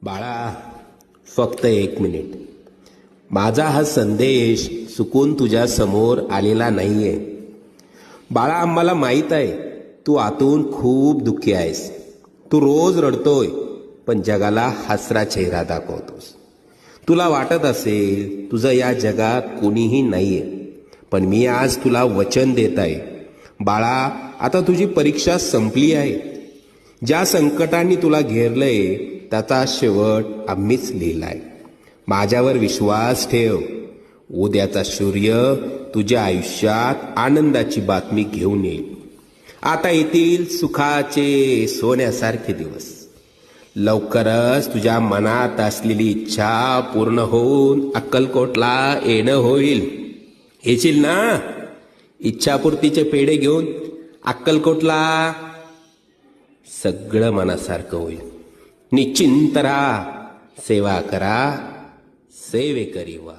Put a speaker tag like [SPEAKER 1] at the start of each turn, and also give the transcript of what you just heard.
[SPEAKER 1] बाळा, फक्त 1 मिनिट. माझा हा संदेश चुकून तुझ्या समोर आलेला नाहीये. बाळा, आम्हाला माहीत आहे तू आतून खूप दुःखी आहेस. तू रोज रडतोय पण जगाला हसरा चेहरा दाखवतोस. तुला वाटत असेल तुझं या जगात कोणीही नाहीये, पण मी आज तुला वचन देत आहे बाळा, आता तुझी परीक्षा संपली आहे. ज्या संकटांनी तुला घेरलंय त्याचा शेवट आम्हीच लिहिलाय. माझ्यावर विश्वास ठेव. उद्याचा सूर्य तुझ्या आयुष्यात आनंदाची बातमी घेऊन येईल. आता येतील सुखाचे सोन्यासारखे दिवस. लवकरच तुझ्या मनात असलेली इच्छा पूर्ण होऊन अक्कलकोटला येणं होईल. येशील ना इच्छापूर्तीचे पेढे घेऊन अक्कलकोटला? सगळं मनासारखं होईल. निश्चिंत राहा, सेवा करा, सेवेकरी व्हा.